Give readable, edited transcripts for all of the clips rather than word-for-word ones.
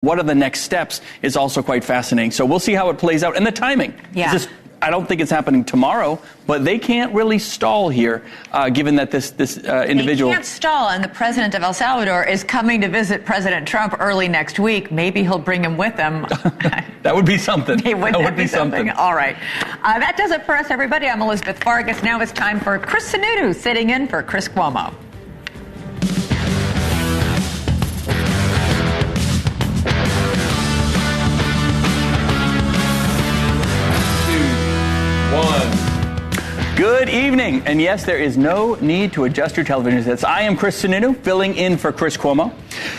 What are the next steps is also quite fascinating. So we'll see how it plays out. And the timing. Yeah. I don't think it's happening tomorrow, but they can't really stall here, given that this individual... They can't stall, and the president of El Salvador is coming to visit President Trump early next week. Maybe he'll bring him with him. That would be something. That would be something. All right. That does it for us, everybody. I'm Elizabeth Vargas. Now it's time for Chris Sununu sitting in for Chris Cuomo. Good evening. And yes, there is no need to adjust your television sets. I am Chris Sununu, filling in for Chris Cuomo.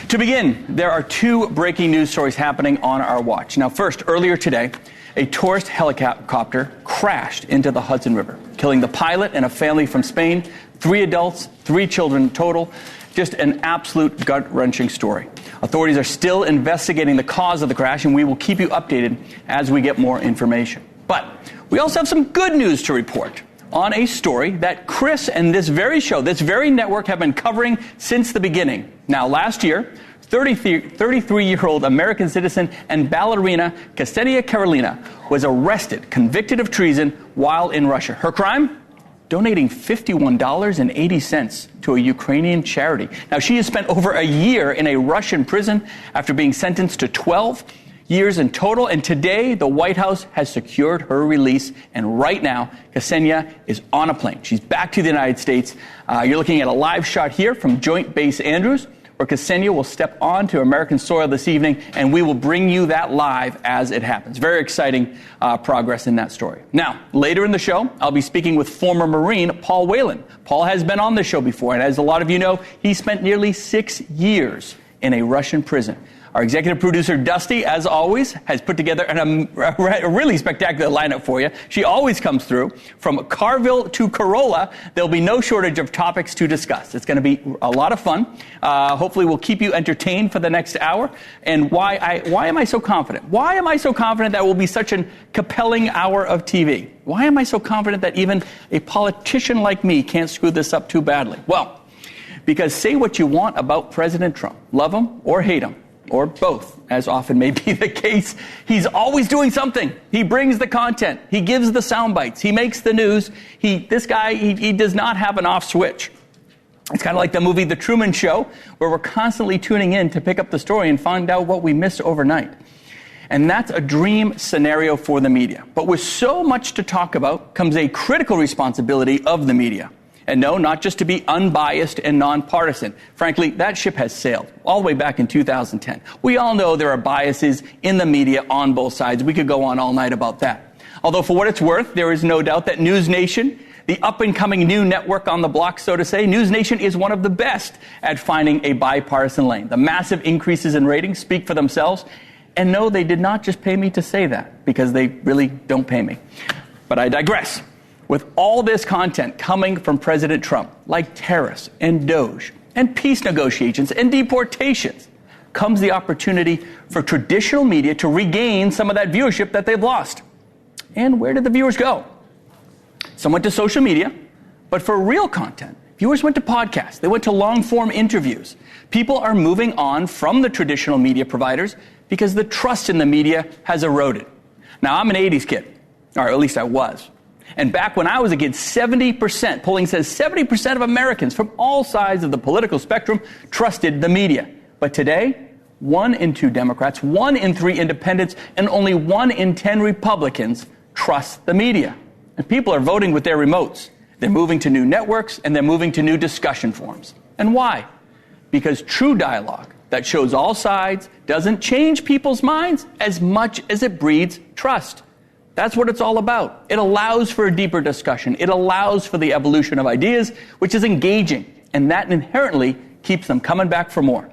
To begin, there are two breaking news stories happening on our watch. Now, first, earlier today, a tourist helicopter crashed into the Hudson River, killing the pilot and a family from Spain, 3 adults, 3 children total. Just an absolute gut-wrenching story. Authorities are still investigating the cause of the crash, and we will keep you updated as we get more information. But we also have some good news to report on a story that Chris and this very show, this very network, have been covering since the beginning. Now, last year, 33-year-old American citizen and ballerina Ksenia Karelina was arrested, convicted of treason while in Russia. Her crime? Donating $51.80 to a Ukrainian charity. Now, she has spent over a year in a Russian prison after being sentenced to 12 years in total, and today the White House has secured her release, and right now Ksenia is on a plane. She's back to the United States. You're looking at a live shot here from Joint Base Andrews, where Ksenia will step onto American soil this evening, and we will bring you that live as it happens. Very exciting progress in that story. Now, later in the show, I'll be speaking with former Marine Paul Whelan. Paul has been on the show before, and as a lot of you know, he spent nearly 6 years in a Russian prison. Our executive producer, Dusty, as always, has put together a really spectacular lineup for you. She always comes through. From Carville to Corolla, there'll be no shortage of topics to discuss. It's going to be a lot of fun. Hopefully, we'll keep you entertained for the next hour. And why am I so confident? Why am I so confident that will be such a compelling hour of TV? Why am I so confident that even a politician like me can't screw this up too badly? Well, because say what you want about President Trump. Love him or hate him, or both, as often may be the case, he's always doing something. He brings the content. He gives the sound bites. He makes the news. This guy does not have an off switch. It's kind of like the movie The Truman Show, where we're constantly tuning in to pick up the story and find out what we missed overnight. And that's a dream scenario for the media. But with so much to talk about comes a critical responsibility of the media. And no, not just to be unbiased and nonpartisan. Frankly, that ship has sailed all the way back in 2010. We all know there are biases in the media on both sides. We could go on all night about that. Although for what it's worth, there is no doubt that NewsNation, the up-and-coming new network on the block, so to say, NewsNation is one of the best at finding a bipartisan lane. The massive increases in ratings speak for themselves. And no, they did not just pay me to say that, because they really don't pay me. But I digress. With all this content coming from President Trump, like tariffs and DOGE and peace negotiations and deportations, comes the opportunity for traditional media to regain some of that viewership that they've lost. And where did the viewers go? Some went to social media, but for real content, viewers went to podcasts. They went to long-form interviews. People are moving on from the traditional media providers because the trust in the media has eroded. Now, I'm an 80s kid, or at least I was. And back when I was a kid, 70%, polling says 70% of Americans from all sides of the political spectrum trusted the media. But today, 1 in 2 Democrats, 1 in 3 independents, and only 1 in 10 Republicans trust the media. And people are voting with their remotes. They're moving to new networks, and they're moving to new discussion forums. And why? Because true dialogue that shows all sides doesn't change people's minds as much as it breeds trust. That's what it's all about. It allows for a deeper discussion. It allows for the evolution of ideas, which is engaging, and that inherently keeps them coming back for more.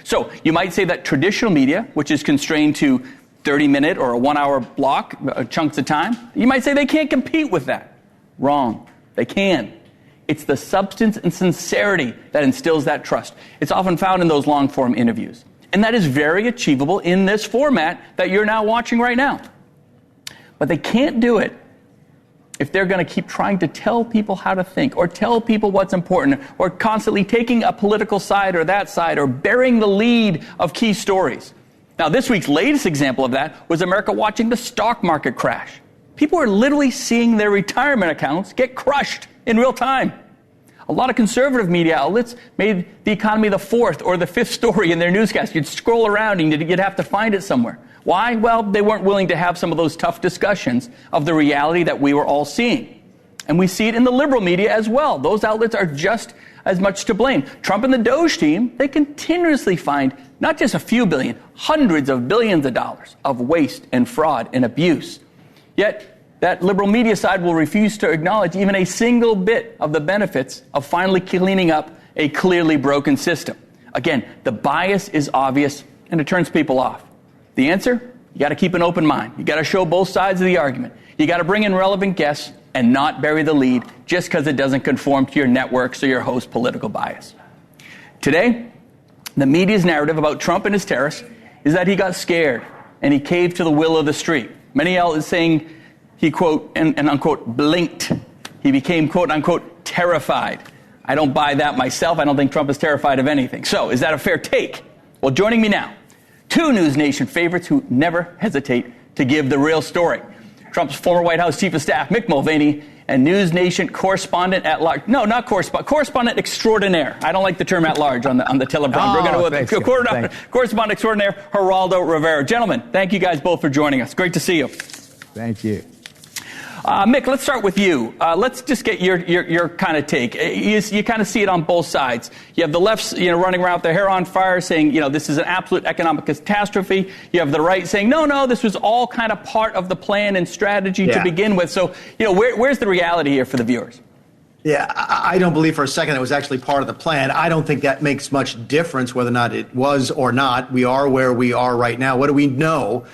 So you might say that traditional media, which is constrained to 30-minute or a 1-hour block, chunks of time, you might say they can't compete with that. Wrong. They can. It's the substance and sincerity that instills that trust. It's often found in those long-form interviews. And that is very achievable in this format that you're now watching right now. But they can't do it if they're going to keep trying to tell people how to think or tell people what's important or constantly taking a political side or that side or bearing the lead of key stories. Now, this week's latest example of that was America watching the stock market crash. People are literally seeing their retirement accounts get crushed in real time. A lot of conservative media outlets made the economy the fourth or the fifth story in their newscast. You'd scroll around and you'd have to find it somewhere. Why? Well, they weren't willing to have some of those tough discussions of the reality that we were all seeing. And we see it in the liberal media as well. Those outlets are just as much to blame. Trump and the Doge team, they continuously find not just a few billion, hundreds of billions of dollars of waste and fraud and abuse. Yet, that liberal media side will refuse to acknowledge even a single bit of the benefits of finally cleaning up a clearly broken system. Again, the bias is obvious and it turns people off. The answer? You got to keep an open mind. You got to show both sides of the argument. You got to bring in relevant guests and not bury the lead just because it doesn't conform to your networks or your host's political bias. Today, the media's narrative about Trump and his tariffs is that he got scared and he caved to the will of the street. Many outlets saying he, quote, and unquote, blinked. He became, quote, unquote, terrified. I don't buy that myself. I don't think Trump is terrified of anything. So, is that a fair take? Well, joining me now, two NewsNation favorites who never hesitate to give the real story. Trump's former White House Chief of Staff, Mick Mulvaney, and NewsNation correspondent at large. No, not correspondent extraordinaire. I don't like the term at large on the teleprompter. We're going to correspondent extraordinaire, Geraldo Rivera. Gentlemen, thank you guys both for joining us. Great to see you. Thank you. Mick, let's start with you. Let's just get your kind of take. You kind of see it on both sides. You have the left, running around with their hair on fire saying, this is an absolute economic catastrophe. You have the right saying, no, this was all kind of part of the plan and strategy to begin with. So, where's the reality here for the viewers? Yeah, I don't believe for a second it was actually part of the plan. I don't think that makes much difference whether or not it was or not. We are where we are right now. What do we know?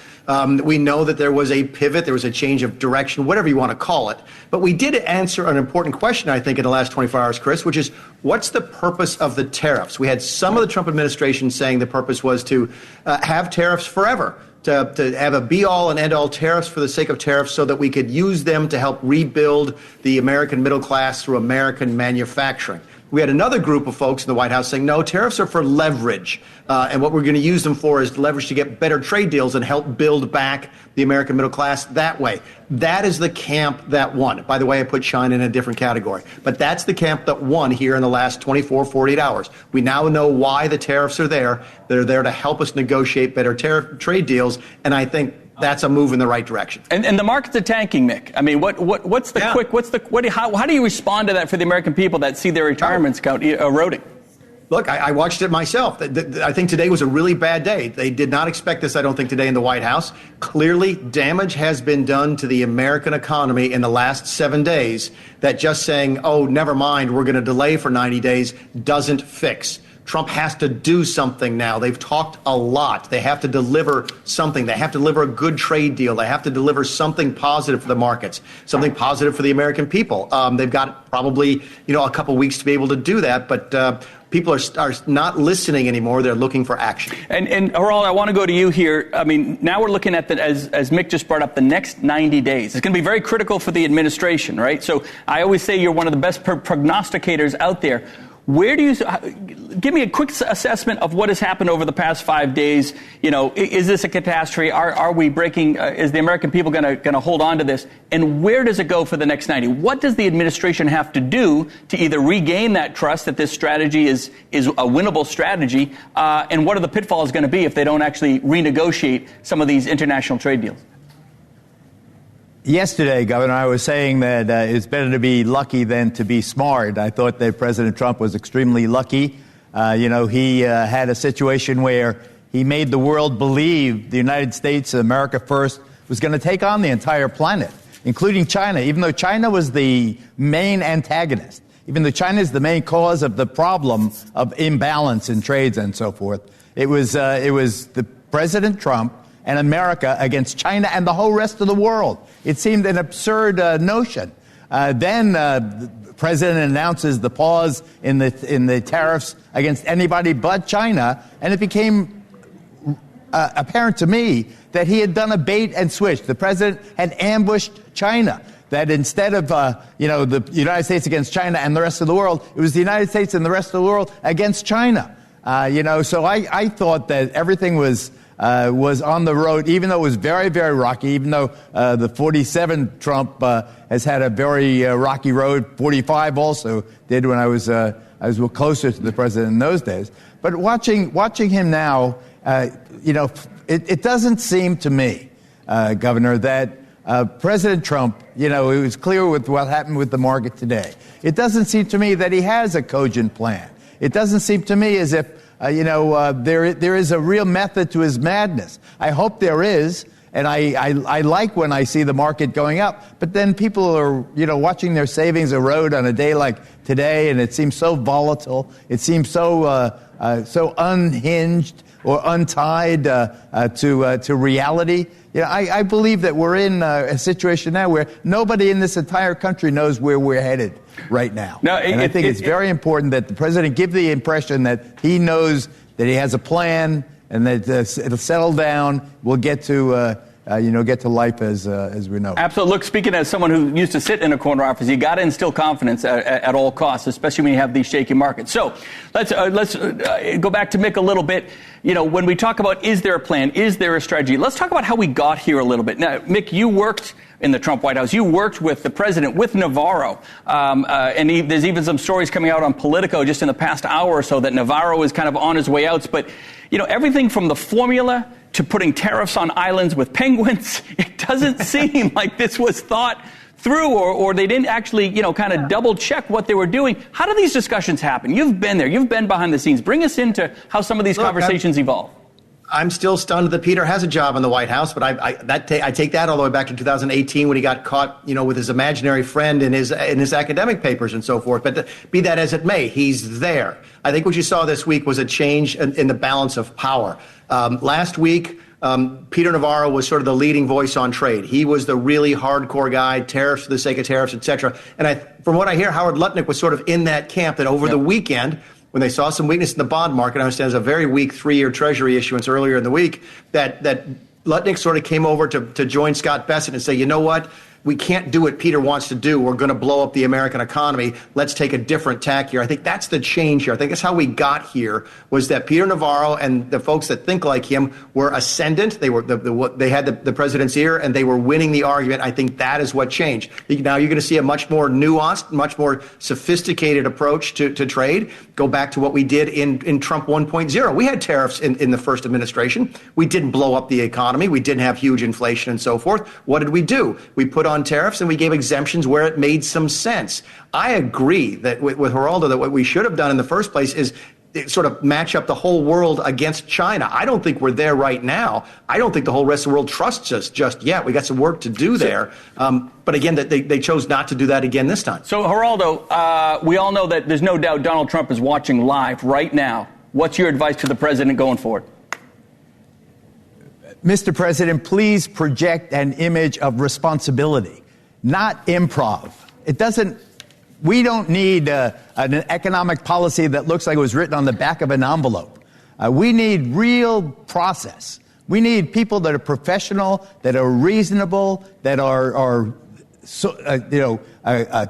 We know that there was a pivot, there was a change of direction, whatever you want to call it. But we did answer an important question, I think, in the last 24 hours, Chris, which is what's the purpose of the tariffs? We had some of the Trump administration saying the purpose was to have tariffs forever, to have a be-all and end-all tariffs for the sake of tariffs so that we could use them to help rebuild the American middle class through American manufacturing. We had another group of folks in the White House saying, no, tariffs are for leverage. And what we're going to use them for is leverage to get better trade deals and help build back the American middle class that way. That is the camp that won. By the way, I put China in a different category. But that's the camp that won here in the last 24, 48 hours. We now know why the tariffs are there. They're there to help us negotiate better trade deals. And I think that's a move in the right direction. And the markets are tanking, Mick. I mean, how do you respond to that for the American people that see their retirements count eroding? Look, I watched it myself. I think today was a really bad day. They did not expect this, I don't think, today in the White House. Clearly, damage has been done to the American economy in the last 7 days that just saying, oh, never mind, we're going to delay for 90 days doesn't fix. Trump has to do something now. They've talked a lot. They have to deliver something. They have to deliver a good trade deal. They have to deliver something positive for the markets, something positive for the American people. They've got probably, a couple weeks to be able to do that. But people are not listening anymore. They're looking for action. And Geraldo, I want to go to you here. I mean, now we're looking at as Mick just brought up, the next 90 days. It's going to be very critical for the administration, right? So I always say you're one of the best prognosticators out there. Where do you give me a quick assessment of what has happened over the past 5 days? Is this a catastrophe? Are we breaking? Is the American people going to hold on to this? And where does it go for the next 90? What does the administration have to do to either regain that trust that this strategy is a winnable strategy? And what are the pitfalls going to be if they don't actually renegotiate some of these international trade deals? Yesterday, Governor, I was saying that it's better to be lucky than to be smart. I thought that President Trump was extremely lucky. He had a situation where he made the world believe the United States, America first, was going to take on the entire planet, including China, even though China was the main antagonist, even though China is the main cause of the problem of imbalance in trades and so forth. It was the President Trump and America against China and the whole rest of the world. It seemed an absurd notion. Then the president announces the pause in the tariffs against anybody but China, and it became apparent to me that he had done a bait and switch. The president had ambushed China. That instead of the United States against China and the rest of the world, it was the United States and the rest of the world against China. So I thought that everything was was on the road, even though it was very, very rocky, even though the 47 Trump has had a very rocky road. 45 also did when I was closer to the president in those days. But watching him now, it doesn't seem to me, Governor, that President Trump, it was clear with what happened with the market today. It doesn't seem to me that he has a cogent plan. It doesn't seem to me as if, there is a real method to his madness. I hope there is, and I like when I see the market going up. But then people are, watching their savings erode on a day like today, and it seems so volatile. It seems so unhinged or untied to reality. I believe that we're in a situation now where nobody in this entire country knows where we're headed right now. I think it's very important that the president give the impression that he knows that he has a plan and that it'll settle down. We'll get to life as we know. Absolutely. Look, speaking as someone who used to sit in a corner office, you got to instill confidence at all costs, especially when you have these shaky markets. So let's go back to Mick a little bit. When we talk about is there a plan, is there a strategy, let's talk about how we got here a little bit. Now, Mick, you worked in the Trump White House. You worked with the president, with Navarro. And there's even some stories coming out on Politico just in the past hour or so that Navarro is kind of on his way out. But, everything from the formula to putting tariffs on islands with penguins, it doesn't seem like this was thought through or they didn't actually, kind of double check what they were doing. How do these discussions happen? You've been there. You've been behind the scenes. Bring us into how some of these conversations evolve. I'm still stunned that Peter has a job in the White House, but I take that all the way back to 2018 when he got caught, with his imaginary friend in his academic papers and so forth. But be that as it may, he's there. I think what you saw this week was a change in the balance of power. Last week, Peter Navarro was sort of the leading voice on trade. He was the really hardcore guy, tariffs for the sake of tariffs, et cetera. And from what I hear, Howard Lutnick was sort of in that camp that over the weekend, when they saw some weakness in the bond market, I understand there's a very weak 3-year Treasury issuance earlier in the week, that Lutnick sort of came over to join Scott Bessent and say, you know what? We can't do what Peter wants to do. We're going to blow up the American economy. Let's take a different tack here. I think that's the change here. I think that's how we got here, was that Peter Navarro and the folks that think like him were ascendant. They were they had the president's ear, and they were winning the argument. I think that is what changed. Now you're going to see a much more nuanced, much more sophisticated approach to trade. Go back to what we did in Trump 1.0. We had tariffs in the first administration. We didn't blow up the economy. We didn't have huge inflation and so forth. What did we do? We put on tariffs and we gave exemptions where it made some sense. I agree that with Geraldo that what we should have done in the first place is sort of match up the whole world against China. I don't think we're there right now. I don't think the whole rest of the world trusts us just yet. We got some work to do there. But again, they chose not to do that again this time. So, Geraldo, we all know that there's no doubt Donald Trump is watching live right now. What's your advice to the president going forward? Mr. President, please project an image of responsibility, not improv. We don't need an economic policy that looks like it was written on the back of an envelope. We need real process. We need people that are professional, that are reasonable, that are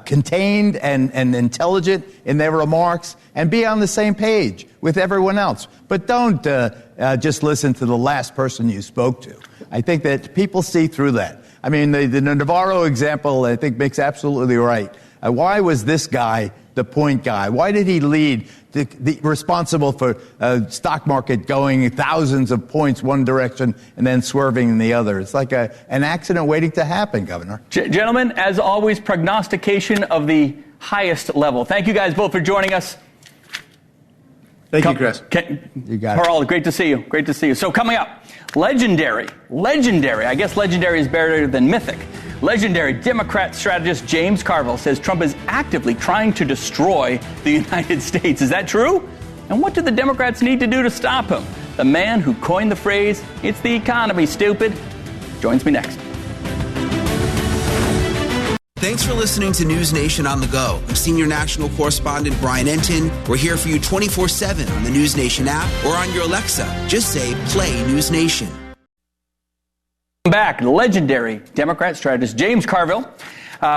contained and intelligent in their remarks, and be on the same page with everyone else. But don't just listen to the last person you spoke to. I think that people see through that. I mean, the Navarro example, I think, makes absolutely right. Why was this guy the point guy? Why did he lead the responsible for stock market going thousands of points one direction and then swerving in the other? It's like an accident waiting to happen, Governor. Gentlemen, as always, prognostication of the highest level. Thank you guys both for joining us. Thank you, Chris. You got it. Harald, great to see you. Great to see you. So coming up, legendary. I guess legendary is better than mythic. Legendary Democrat strategist James Carville says Trump is actively trying to destroy the United States. Is that true? And what do the Democrats need to do to stop him? The man who coined the phrase, "It's the economy, stupid," joins me next. Thanks for listening to NewsNation on the go. I'm senior national correspondent Brian Entin. We're here for you 24/7 on the NewsNation app or on your Alexa. Just say, play NewsNation. Back, legendary Democrat strategist James Carville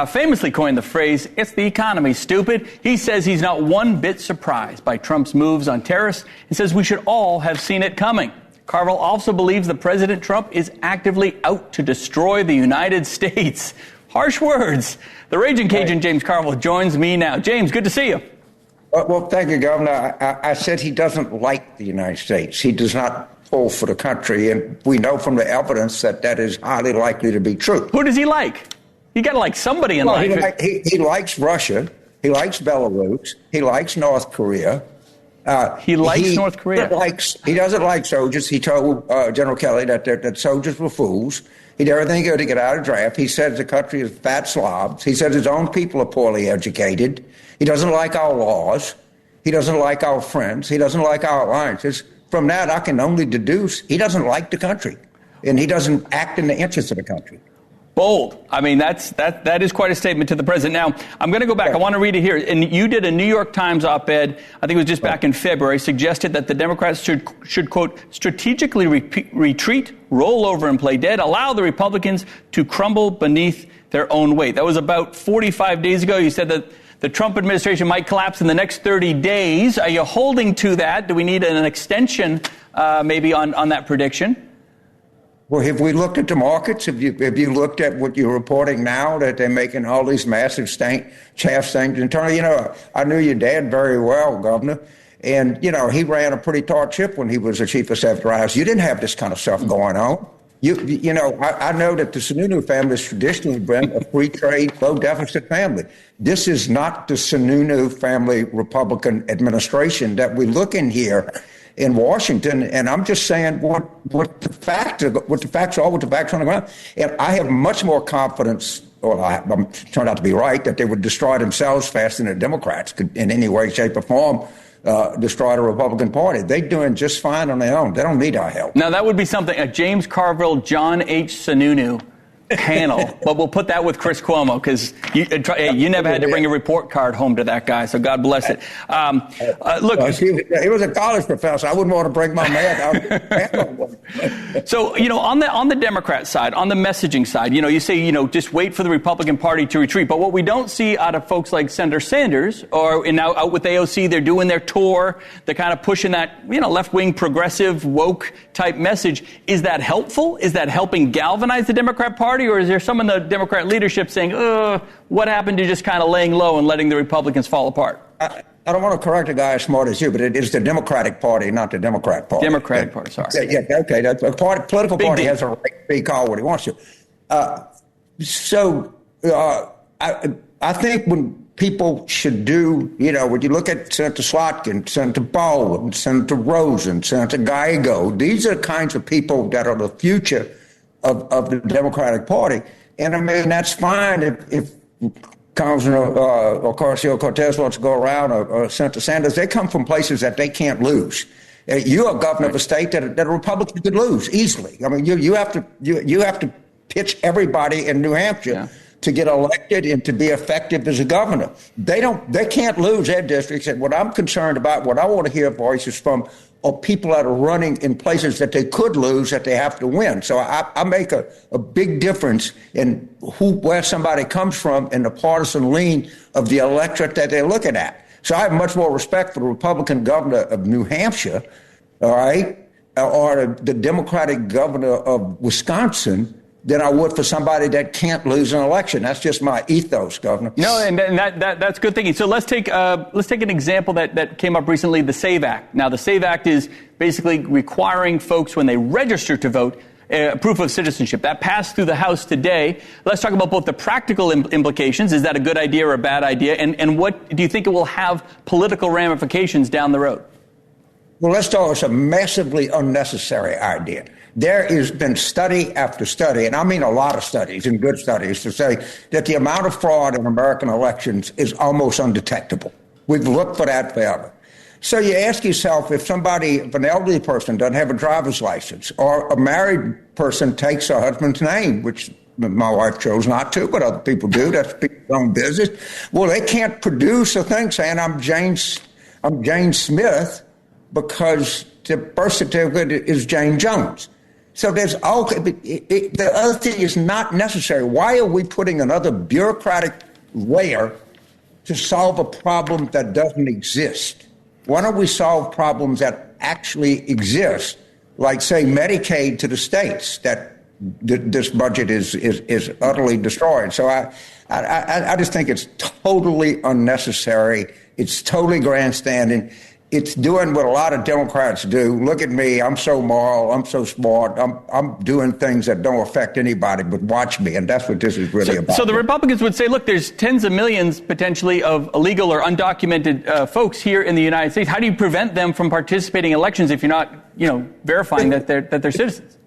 famously coined the phrase, "It's the economy, stupid." He says he's not one bit surprised by Trump's moves on tariffs and says we should all have seen it coming. Carville also believes that President Trump is actively out to destroy the United States. Harsh words. The Raging Cajun, James Carville, joins me now. James, good to see you. Well, thank you, Governor. I said he doesn't like the United States. He does not pull for the country, and we know from the evidence that that is highly likely to be true. Who does he like? You got to like somebody in life. He likes Russia. He likes Belarus. He likes North Korea. He likes North Korea. He doesn't like soldiers. He told General Kelly that soldiers were fools. He did everything good to get out of draft. He says the country is fat slobs. He says his own people are poorly educated. He doesn't like our laws. He doesn't like our friends. He doesn't like our alliances. From that, I can only deduce he doesn't like the country, and he doesn't act in the interest of the country. Bold. I mean, that is quite a statement to the president. Now, I'm going to go back. I want to read it here. And you did a New York Times op-ed, I think it was just back in February, suggested that the Democrats should quote, strategically retreat, roll over and play dead, allow the Republicans to crumble beneath their own weight. That was about 45 days ago. You said that the Trump administration might collapse in the next 30 days. Are you holding to that? Do we need an extension maybe on that prediction? Well, have we looked at the markets? Have you looked at what you're reporting now, that they're making all these massive chaff things internally? I knew your dad very well, Governor. And, he ran a pretty taut ship when he was the chief of staff to House. You didn't have this kind of stuff going on. I know that the Sununu family has traditionally been a free trade, low deficit family. This is not the Sununu family Republican administration that we look in here in Washington, and I'm just saying what the facts are on the ground. And I have much more confidence, I'm turned out to be right, that they would destroy themselves faster than the Democrats could in any way, shape, or form destroy the Republican Party. They're doing just fine on their own. They don't need our help. Now, that would be something, a James Carville, John H. Sununu panel, but we'll put that with Chris Cuomo, because you never had to bring a report card home to that guy, so God bless it. Look, he was a college professor. I wouldn't want to bring my man out. So, on the Democrat side, on the messaging side, you say, just wait for the Republican Party to retreat. But what we don't see out of folks like Senator Sanders, and now out with AOC, they're doing their tour, they're kind of pushing that, left-wing, progressive, woke type message. Is that helpful? Is that helping galvanize the Democrat Party? Or is there some in the Democrat leadership saying, what happened to just kind of laying low and letting the Republicans fall apart? I don't want to correct a guy as smart as you, but it is the Democratic Party, not the Democrat Party. Democratic Party, sorry. Yeah, okay. The political party has a right to be called what he wants to. I think when people should do, when you look at Senator Slotkin, Senator Baldwin, Senator Rosen, Senator Gallego, these are the kinds of people that are the future of the Democratic Party. And I mean, that's fine if Congressman Ocasio-Cortez wants to go around, or Senator Sanders. They come from places that they can't lose. You're a governor of a state that a Republican could lose easily. I mean, you have to pitch everybody in New Hampshire to get elected and to be effective as a governor. They can't lose their districts. And what I'm concerned about, what I want to hear voices from, are people that are running in places that they could lose, that they have to win. So I make a big difference in where somebody comes from and the partisan lean of the electorate that they're looking at. So I have much more respect for the Republican governor of New Hampshire, all right, or the Democratic governor of Wisconsin than I would for somebody that can't lose an election. That's just my ethos, Governor. No, and that's good thinking. So let's take an example that came up recently, the SAVE Act. Now, the SAVE Act is basically requiring folks, when they register to vote, proof of citizenship. That passed through the House today. Let's talk about both the practical implications. Is that a good idea or a bad idea? And what do you think it will have political ramifications down the road? Well, let's start with a massively unnecessary idea. There has been study after study, and I mean a lot of studies and good studies, to say that the amount of fraud in American elections is almost undetectable. We've looked for that forever. So you ask yourself, if an elderly person doesn't have a driver's license, or a married person takes her husband's name, which my wife chose not to, but other people do, that's people's own business. Well, they can't produce a thing saying I'm Jane Smith, because the birth certificate is Jane Jones. So the other thing is not necessary. Why are we putting another bureaucratic layer to solve a problem that doesn't exist? Why don't we solve problems that actually exist like, say, Medicaid to the states, that this budget is utterly destroyed. So I just think it's totally unnecessary. It's totally grandstanding. It's doing what a lot of Democrats do. Look at me. I'm so moral. I'm so smart. I'm doing things that don't affect anybody, but watch me. And that's what this is really about. So the Republicans would say, look, there's tens of millions potentially of illegal or undocumented folks here in the United States. How do you prevent them from participating in elections if you're not, verifying that they're citizens?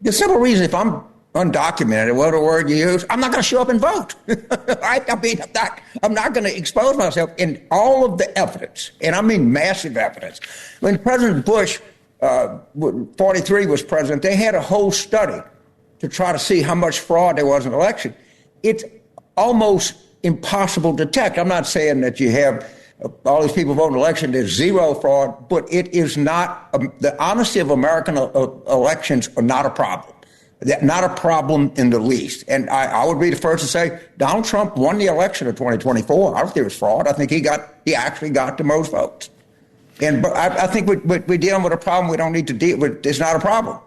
The simple reason, if I'm undocumented, whatever word you use, I'm not going to show up and vote. I'm not going to expose myself. In all of the evidence, and I mean massive evidence. When President Bush, 43, was president, they had a whole study to try to see how much fraud there was in the election. It's almost impossible to detect. I'm not saying that you have all these people voting in the election, there's zero fraud, but it is not, the honesty of American elections are not a problem. Not a problem in the least. And I would be the first to say Donald Trump won the election of 2024. I don't think it was fraud. I think he actually got the most votes. But I think we're dealing with a problem we don't need to deal with. It's not a problem.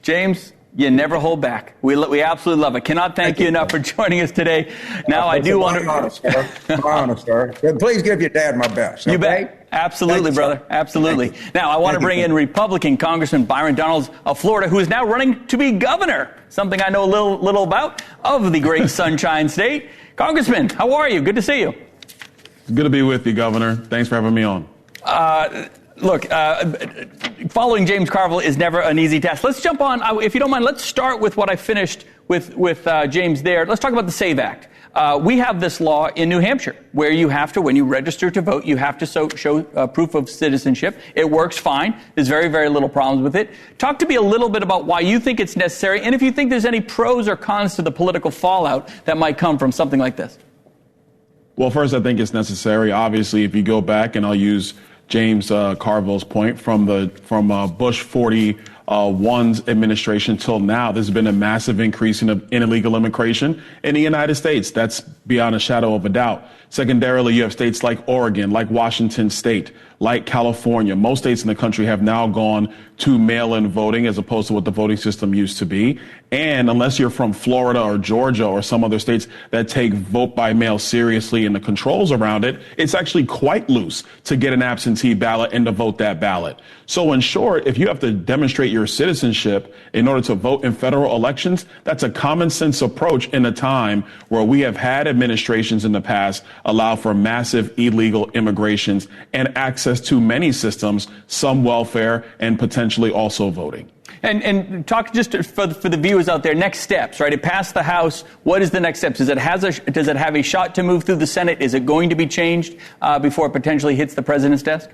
James, you never hold back. We absolutely love it. Cannot thank you enough for joining us today. Now, I do want to... honest, sir. Please give your dad my best. You bet. Absolutely, brother. Absolutely. Now, I want to bring in Republican Congressman Byron Donalds of Florida, who is now running to be governor, something I know a little about, of the great Sunshine State. Congressman, how are you? Good to see you. It's good to be with you, Governor. Thanks for having me on. Look, following James Carville is never an easy task. Let's jump on, if you don't mind, let's start with what I finished with James there. Let's talk about the SAVE Act. We have this law in New Hampshire where you have to, when you register to vote, you have to show proof of citizenship. It works fine. There's very, very little problems with it. Talk to me a little bit about why you think it's necessary and if you think there's any pros or cons to the political fallout that might come from something like this. Well, first, I think it's necessary. Obviously, if you go back, and I'll use James Carville's point, from Bush 41's administration till now, there's been a massive increase in illegal immigration in the United States. That's beyond a shadow of a doubt. Secondarily, you have states like Oregon, like Washington State, like California. Most states in the country have now gone to mail-in voting as opposed to what the voting system used to be. And unless you're from Florida or Georgia or some other states that take vote by mail seriously and the controls around it, it's actually quite loose to get an absentee ballot and to vote that ballot. So in short, if you have to demonstrate your citizenship in order to vote in federal elections, that's a common sense approach in a time where we have had administrations in the past allow for massive illegal immigrations and access to many systems, some welfare, and potentially also voting. And talk just for the viewers out there, next steps, right? It passed the House. What is the next steps? Does it have a shot to move through the Senate? Is it going to be changed before it potentially hits the president's desk?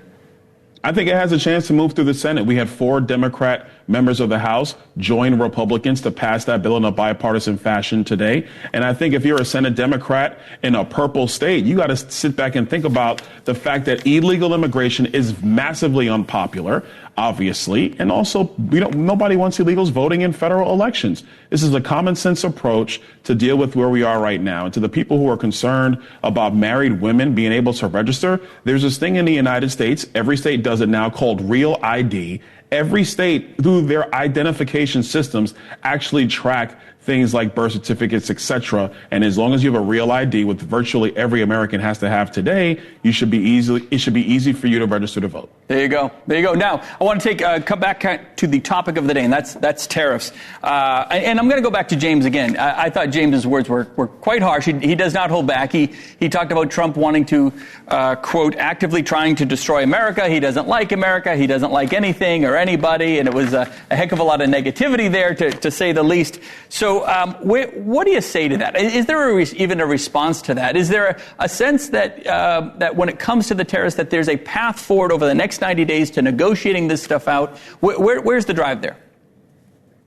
I think it has a chance to move through the Senate. We had 4 Democrat members of the House join Republicans to pass that bill in a bipartisan fashion today. And I think if you're a Senate Democrat in a purple state, you got to sit back and think about the fact that illegal immigration is massively unpopular, obviously. And also, nobody wants illegals voting in federal elections. This is a common sense approach to deal with where we are right now. And to the people who are concerned about married women being able to register, there's this thing in the United States, every state does it now, called Real ID. Every state, through their identification systems, actually track things like birth certificates, etc. And as long as you have a real ID, which virtually every American has to have today, it should be easy for you to register to vote. There you go. There you go. Now, I want to come back to the topic of the day, and that's tariffs. And I'm going to go back to James again. I thought James's words were quite harsh. He does not hold back. He talked about Trump wanting to, quote, actively trying to destroy America. He doesn't like America. He doesn't like anything or anybody. And it was a heck of a lot of negativity there, to say the least. So what do you say to that? Is there even a response to that? Is there a sense that that when it comes to the tariffs, that there's a path forward over the next 90 days to negotiating this stuff out? Where's the drive there?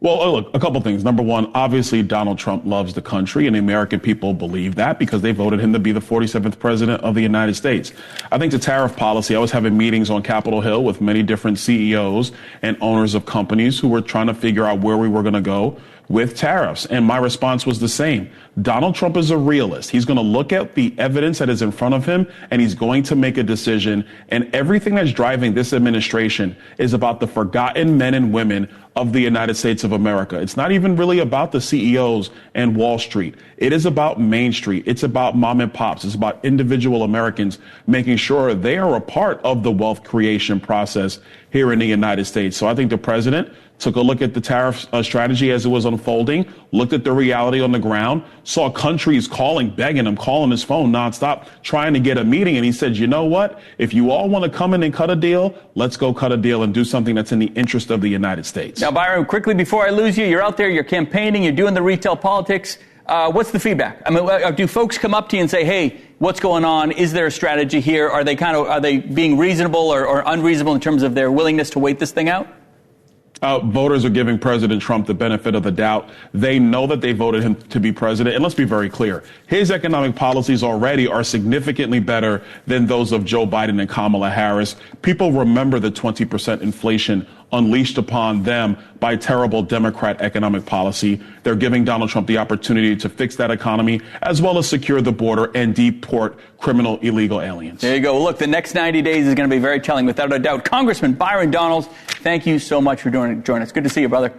Well, look, a couple things. Number one, obviously, Donald Trump loves the country, and the American people believe that because they voted him to be the 47th president of the United States. I think the tariff policy, I was having meetings on Capitol Hill with many different CEOs and owners of companies who were trying to figure out where we were going to go with tariffs. And my response was the same. Donald Trump is a realist. He's going to look at the evidence that is in front of him, and he's going to make a decision. And everything that's driving this administration is about the forgotten men and women of the United States of America. It's not even really about the CEOs and Wall Street. It is about Main Street. It's about mom and pops. It's about individual Americans making sure they are a part of the wealth creation process here in the United States. So I think the president took a look at the tariff strategy as it was unfolding, looked at the reality on the ground, saw countries calling, begging him, calling his phone nonstop, trying to get a meeting. And he said, you know what? If you all want to come in and cut a deal, let's go cut a deal and do something that's in the interest of the United States. Now, Byron, quickly before I lose you, you're out there, you're campaigning, you're doing the retail politics. What's the feedback? I mean, do folks come up to you and say, hey, what's going on? Is there a strategy here? Are they being reasonable or unreasonable in terms of their willingness to wait this thing out? Voters are giving President Trump the benefit of the doubt. They know that they voted him to be president. And let's be very clear. His economic policies already are significantly better than those of Joe Biden and Kamala Harris. People remember the 20% inflation unleashed upon them by terrible Democrat economic policy. They're giving Donald Trump the opportunity to fix that economy, as well as secure the border and deport criminal illegal aliens. There you go. Look, the next 90 days is going to be very telling, without a doubt. Congressman Byron Donalds, thank you so much for joining us. Good to see you, brother.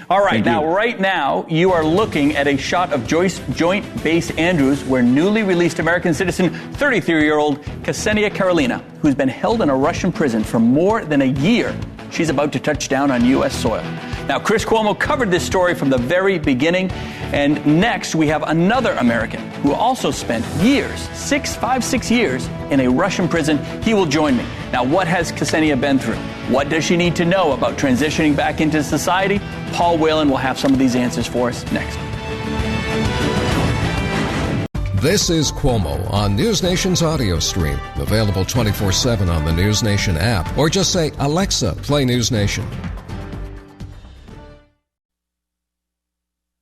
All right. Right now, you are looking at a shot of Joint Base Andrews, where newly released American citizen 33-year-old Ksenia Karelina, who's been held in a Russian prison for more than a year, she's about to touch down on U.S. soil. Now, Chris Cuomo covered this story from the very beginning. And next, we have another American who also spent years, 6 years, in a Russian prison. He will join me. Now, what has Ksenia been through? What does she need to know about transitioning back into society? Paul Whelan will have some of these answers for us next. This is Cuomo on NewsNation's audio stream. Available 24/7 on the NewsNation app, or just say, Alexa, play NewsNation.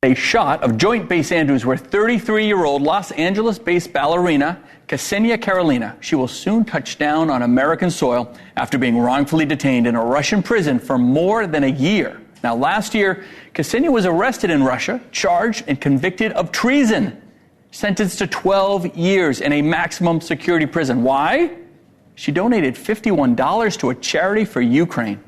A shot of Joint Base Andrews, where 33-year-old Los Angeles-based ballerina Ksenia Karelina, she will soon touch down on American soil after being wrongfully detained in a Russian prison for more than a year. Now, last year, Ksenia was arrested in Russia, charged and convicted of treason, sentenced to 12 years in a maximum security prison. Why? She donated $51 to a charity for Ukraine.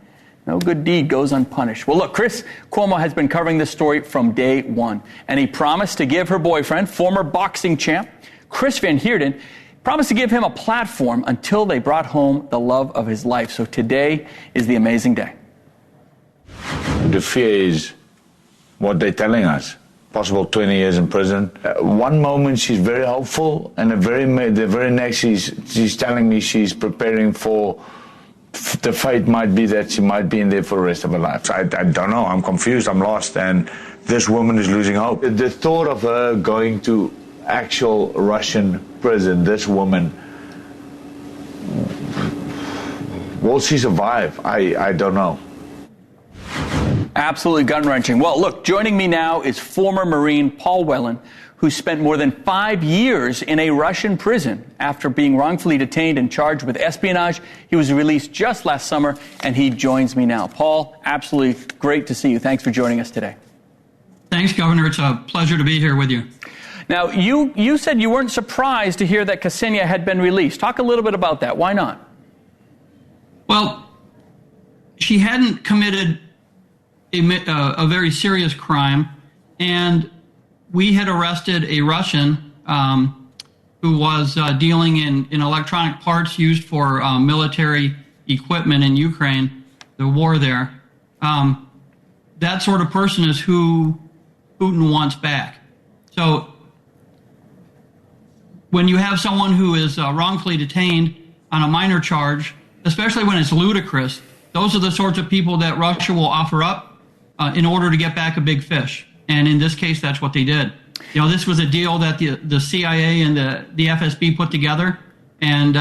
No good deed goes unpunished. Well, look, Chris Cuomo has been covering this story from day one, and he promised to give her boyfriend, former boxing champ Chris Van Heerden, promised to give him a platform until they brought home the love of his life. So today is the amazing day. The fear is what they're telling us. Possible 20 years in prison. One moment she's very hopeful, and the very next she's telling me she's preparing for the fate might be that she might be in there for the rest of her life. I don't know. I'm confused. I'm lost. And this woman is losing hope. The thought of her going to actual Russian prison, this woman, will she survive? I don't know. Absolutely gut-wrenching. Well, look, joining me now is former Marine Paul Whelan, who spent more than 5 years in a Russian prison after being wrongfully detained and charged with espionage. He was released just last summer, and he joins me now. Paul, absolutely great to see you. Thanks for joining us today. Thanks, Governor. It's a pleasure to be here with you. Now, you said you weren't surprised to hear that Ksenia had been released. Talk a little bit about that. Why not? Well, she hadn't committed a very serious crime, and we had arrested a Russian who was dealing in electronic parts used for military equipment in Ukraine, the war there. That sort of person is who Putin wants back. So when you have someone who is wrongfully detained on a minor charge, especially when it's ludicrous, those are the sorts of people that Russia will offer up in order to get back a big fish. And in this case, that's what they did. You know, this was a deal that the CIA and the FSB put together. And,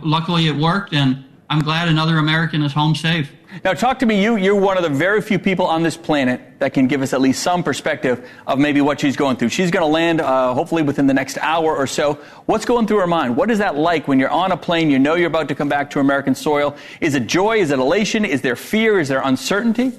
luckily it worked. And I'm glad another American is home safe. Now, talk to me. You're one of the very few people on this planet that can give us at least some perspective of maybe what she's going through. She's going to land hopefully within the next hour or so. What's going through her mind? What is that like when you're on a plane, you know you're about to come back to American soil? Is it joy? Is it elation? Is there fear? Is there uncertainty?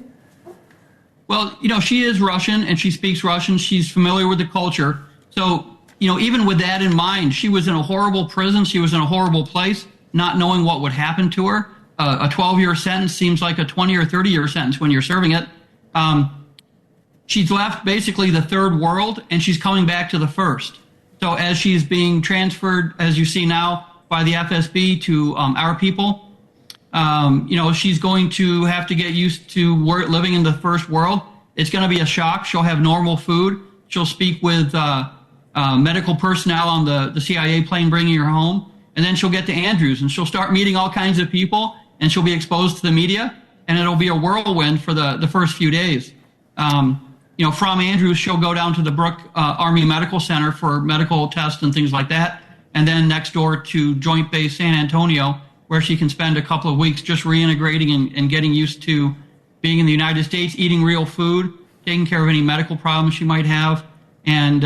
Well, she is Russian and she speaks Russian. She's familiar with the culture. So, even with that in mind, she was in a horrible prison. She was in a horrible place, not knowing what would happen to her. A 12-year sentence seems like a 20 or 30-year sentence when you're serving it. She's left basically the third world, and she's coming back to the first. So as she's being transferred, as you see now, by the FSB to our people, she's going to have to get used to living in the first world. It's going to be a shock. She'll have normal food. She'll speak with medical personnel on the CIA plane bringing her home. And then she'll get to Andrews, and she'll start meeting all kinds of people, and she'll be exposed to the media, and it'll be a whirlwind for the first few days. From Andrews, she'll go down to the Brooke Army Medical Center for medical tests and things like that, and then next door to Joint Base San Antonio, where she can spend a couple of weeks just reintegrating and getting used to being in the United States, eating real food, taking care of any medical problems she might have, and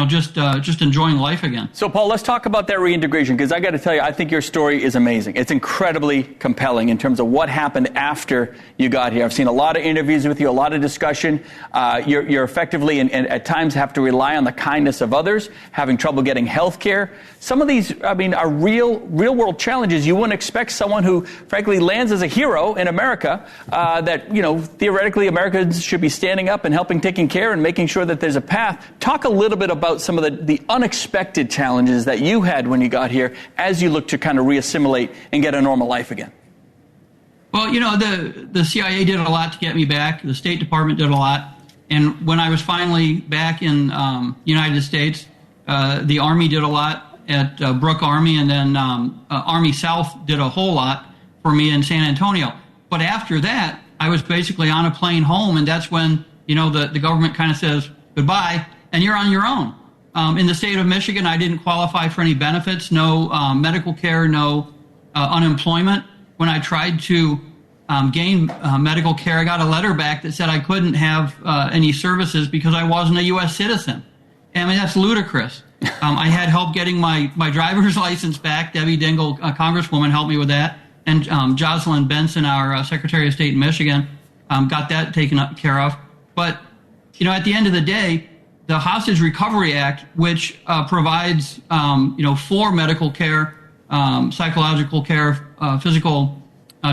just enjoying life again. So, Paul, let's talk about that reintegration, because I got to tell you, I think your story is amazing. It's incredibly compelling in terms of what happened after you got here. I've seen a lot of interviews with you, a lot of discussion. You're effectively and at times have to rely on the kindness of others, having trouble getting health care. Some of these, are real world challenges. You wouldn't expect someone who, frankly, lands as a hero in America, that, theoretically Americans should be standing up and helping, taking care and making sure that there's a path. Talk a little bit about some of the unexpected challenges that you had when you got here as you look to kind of reassimilate and get a normal life again. Well, the CIA did a lot to get me back. The State Department did a lot. And when I was finally back in the United States, the Army did a lot at Brooke Army, and then Army South did a whole lot for me in San Antonio. But after that, I was basically on a plane home, and that's when, the government kind of says goodbye, and you're on your own. In the state of Michigan, I didn't qualify for any benefits, no medical care, no unemployment. When I tried to gain medical care, I got a letter back that said I couldn't have any services because I wasn't a U.S. citizen. I mean, that's ludicrous. I had help getting my driver's license back. Debbie Dingell, a congresswoman, helped me with that. And Jocelyn Benson, our Secretary of State in Michigan, got that taken care of. But, at the end of the day, the Hostage Recovery Act, which provides, for medical care, psychological care, physical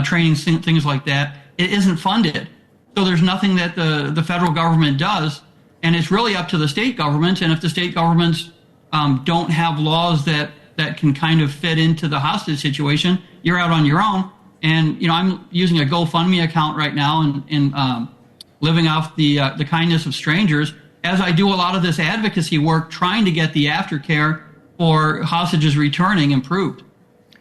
training, things like that, it isn't funded. So there's nothing that the federal government does, and it's really up to the state governments. And if the state governments don't have laws that can kind of fit into the hostage situation, you're out on your own. And, I'm using a GoFundMe account right now and living off the kindness of strangers, as I do a lot of this advocacy work, trying to get the aftercare for hostages returning improved.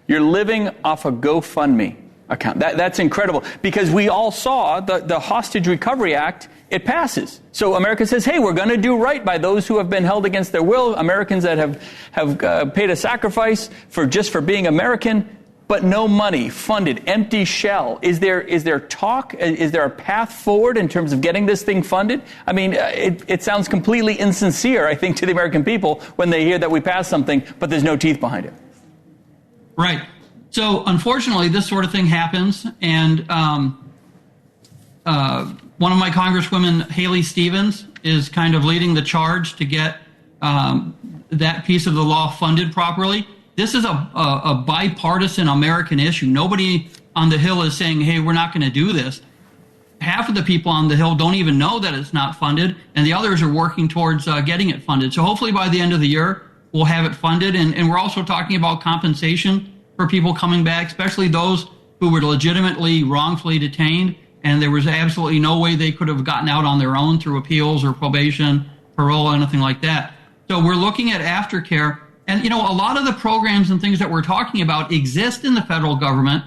You're living off a GoFundMe account. That's incredible, because we all saw the Hostage Recovery Act. It passes. So America says, hey, we're going to do right by those who have been held against their will, Americans that have paid a sacrifice for being American. But no money, funded, empty shell. Is there talk? Is there a path forward in terms of getting this thing funded? I mean, it sounds completely insincere, I think, to the American people when they hear that we passed something, but there's no teeth behind it. Right. So, unfortunately, this sort of thing happens, and one of my congresswomen, Haley Stevens, is kind of leading the charge to get that piece of the law funded properly. This is a bipartisan American issue. Nobody on the Hill is saying, hey, we're not going to do this. Half of the people on the Hill don't even know that it's not funded, and the others are working towards getting it funded. So hopefully by the end of the year, we'll have it funded. And we're also talking about compensation for people coming back, especially those who were legitimately wrongfully detained, and there was absolutely no way they could have gotten out on their own through appeals or probation, parole, anything like that. So we're looking at aftercare. And, a lot of the programs and things that we're talking about exist in the federal government.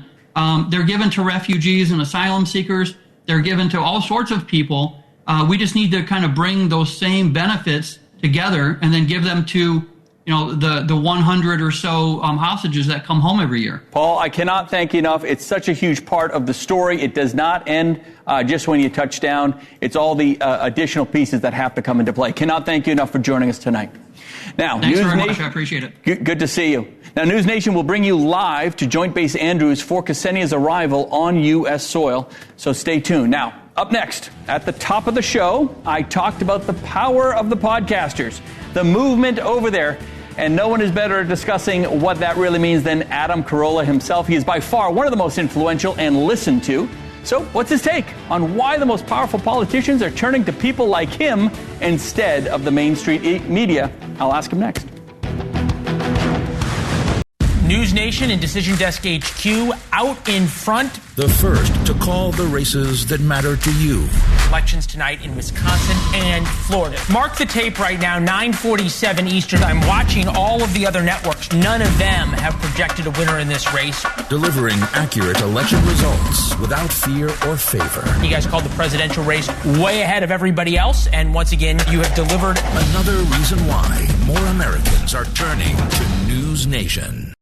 They're given to refugees and asylum seekers. They're given to all sorts of people. We just need to kind of bring those same benefits together and then give them to, the 100 or so hostages that come home every year. Paul, I cannot thank you enough. It's such a huge part of the story. It does not end just when you touch down. It's all the additional pieces that have to come into play. Cannot thank you enough for joining us tonight. Now, thanks very much. I appreciate it. Good to see you. Now, News Nation will bring you live to Joint Base Andrews for Ksenia's arrival on U.S. soil, so stay tuned. Now, up next, at the top of the show, I talked about the power of the podcasters, the movement over there, and no one is better at discussing what that really means than Adam Carolla himself. He is by far one of the most influential and listened to. So what's his take on why the most powerful politicians are turning to people like him instead of the mainstream media? I'll ask him next. News Nation and Decision Desk HQ out in front. The first to call the races that matter to you. Elections tonight in Wisconsin and Florida. Mark the tape right now, 9:47 Eastern. I'm watching all of the other networks. None of them have projected a winner in this race. Delivering accurate election results without fear or favor. You guys called the presidential race way ahead of everybody else, and once again, you have delivered. Another reason why more Americans are turning to News Nation.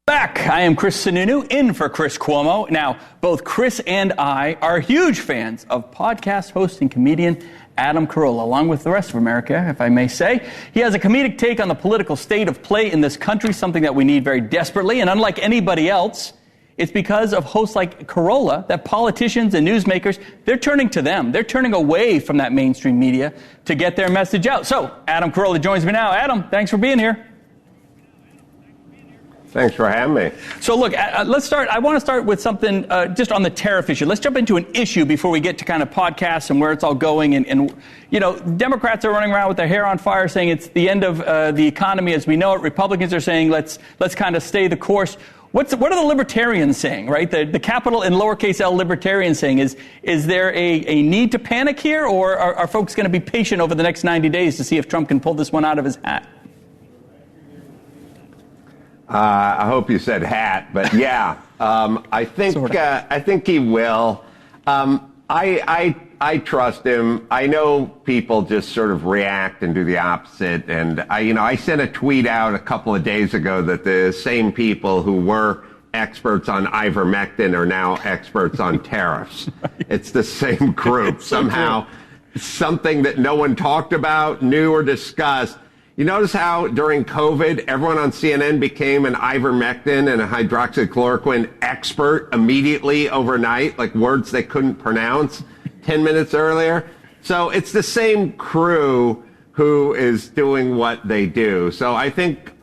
Back. I am Chris Sununu, in for Chris Cuomo. Now, both Chris and I are huge fans of podcast host and comedian Adam Carolla, along with the rest of America, if I may say. He has a comedic take on the political state of play in this country, something that we need very desperately. And unlike anybody else, it's because of hosts like Carolla that politicians and newsmakers, they're turning to them. They're turning away from that mainstream media to get their message out. So, Adam Carolla joins me now. Adam, thanks for being here. Thanks for having me. So look, let's start. I want to start with something just on the tariff issue. Let's jump into an issue before we get to kind of podcasts and where it's all going. And Democrats are running around with their hair on fire saying it's the end of the economy as we know it. Republicans are saying let's kind of stay the course. What are the libertarians saying, right? The capital in lowercase l libertarians saying is there a need to panic here, or are folks going to be patient over the next 90 days to see if Trump can pull this one out of his hat? I hope you said hat, but yeah, I think he will. I trust him. I know people just sort of react and do the opposite. And I sent a tweet out a couple of days ago that the same people who were experts on ivermectin are now experts on tariffs. Right. It's the same group. Somehow, something that no one talked about, knew, or discussed. You notice how during COVID, everyone on CNN became an ivermectin and a hydroxychloroquine expert immediately overnight, like words they couldn't pronounce 10 minutes earlier. So it's the same crew who is doing what they do. So I think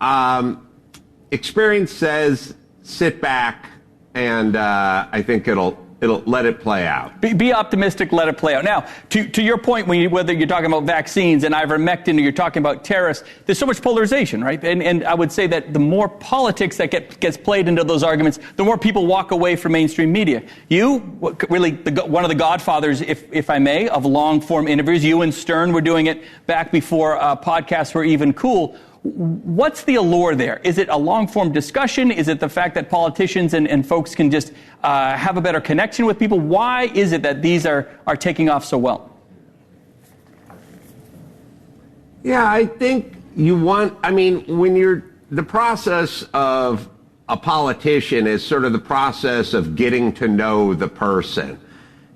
experience says sit back, and I think it'll let it play out. Be optimistic, let it play out. Now, to your point, whether you're talking about vaccines and ivermectin or you're talking about tariffs, there's so much polarization, right? And I would say that the more politics that gets played into those arguments, the more people walk away from mainstream media. You, really, one of the godfathers, if I may, of long-form interviews. You and Stern were doing it back before podcasts were even cool. What's the allure there? Is it a long-form discussion? Is it the fact that politicians and folks can just have a better connection with people? Why is it that these are taking off so well? Yeah, I think when the process of a politician is sort of the process of getting to know the person.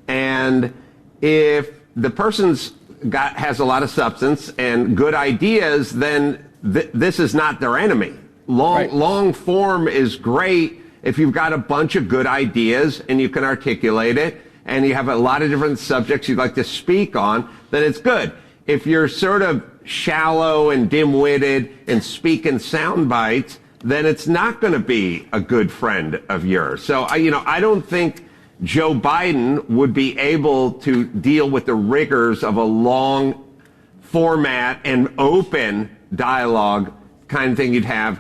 And if the person's has a lot of substance and good ideas, then this is not their enemy. Long form is great if you've got a bunch of good ideas and you can articulate it and you have a lot of different subjects you'd like to speak on, then it's good. If you're sort of shallow and dim-witted and speak in sound bites, then it's not going to be a good friend of yours. So, I don't think Joe Biden would be able to deal with the rigors of a long format and open dialogue kind of thing you'd have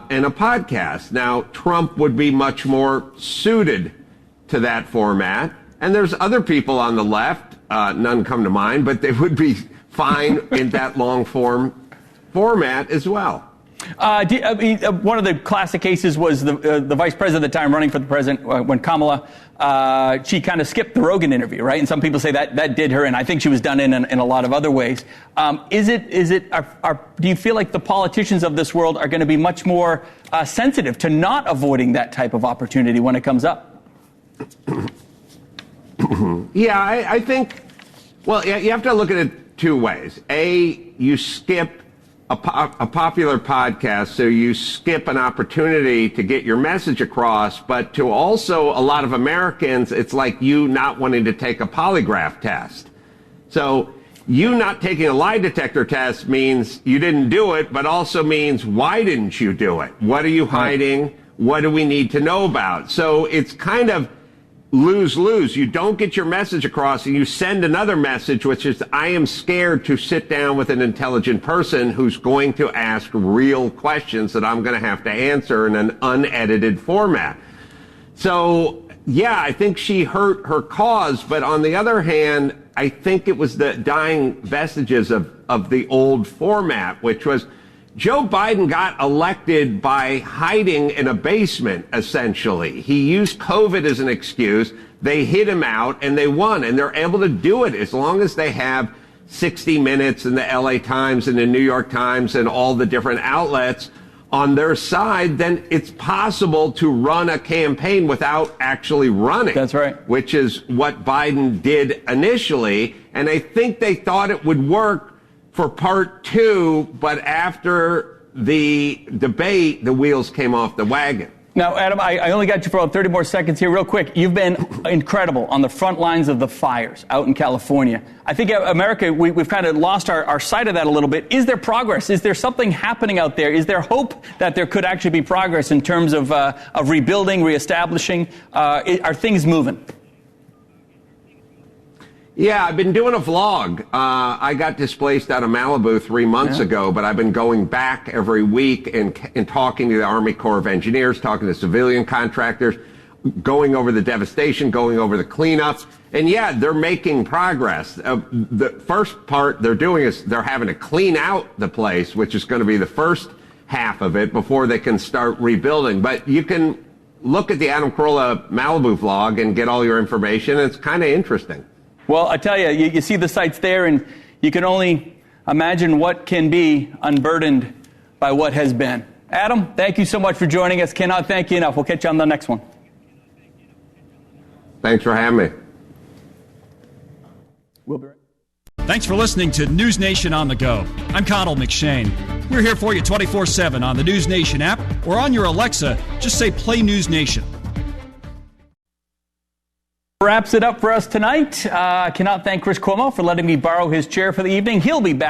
in a podcast. Now, Trump would be much more suited to that format. And there's other people on the left, none come to mind, but they would be fine in that long form format as well. One of the classic cases was the vice president at the time running for the president when Kamala, she kind of skipped the Rogan interview, right? And some people say that did her in. I think she was done in a lot of other ways. Do you feel like the politicians of this world are going to be much more sensitive to not avoiding that type of opportunity when it comes up? Yeah, I think, well, you have to look at it two ways. You skip a popular podcast, so you skip an opportunity to get your message across, but to also a lot of Americans, it's like you not wanting to take a polygraph test. So you not taking a lie detector test means you didn't do it, but also means why didn't you do it? What are you hiding? What do we need to know about? So it's kind of lose-lose. You don't get your message across and you send another message, which is, I am scared to sit down with an intelligent person who's going to ask real questions that I'm going to have to answer in an unedited format. So, yeah, I think she hurt her cause, but on the other hand, I think it was the dying vestiges of the old format, which was Joe Biden got elected by hiding in a basement, essentially. He used COVID as an excuse. They hid him out, and they won. And they're able to do it as long as they have 60 Minutes and the LA Times and the New York Times and all the different outlets on their side. Then it's possible to run a campaign without actually running. That's right. Which is what Biden did initially. And I think they thought it would work for part two, but after the debate, the wheels came off the wagon. Now, Adam, I only got you for about 30 more seconds here. Real quick, you've been incredible on the front lines of the fires out in California. I think America, we've kind of lost our sight of that a little bit. Is there progress? Is there something happening out there? Is there hope that there could actually be progress in terms of rebuilding, reestablishing? Are things moving? Yeah, I've been doing a vlog. I got displaced out of Malibu 3 months ago, but I've been going back every week and talking to the Army Corps of Engineers, talking to civilian contractors, going over the devastation, going over the cleanups. And yeah, they're making progress. The first part they're doing is they're having to clean out the place, which is going to be the first half of it before they can start rebuilding. But you can look at the Adam Carolla Malibu vlog and get all your information. It's kind of interesting. Well, I tell you, you see the sights there, and you can only imagine what can be unburdened by what has been. Adam, thank you so much for joining us. Cannot thank you enough. We'll catch you on the next one. Thanks for having me. We'll be right back. Thanks for listening to News Nation on the Go. I'm Connell McShane. We're here for you 24/7 on the News Nation app or on your Alexa. Just say Play News Nation. Wraps it up for us tonight. Cannot thank Chris Cuomo for letting me borrow his chair for the evening. He'll be back.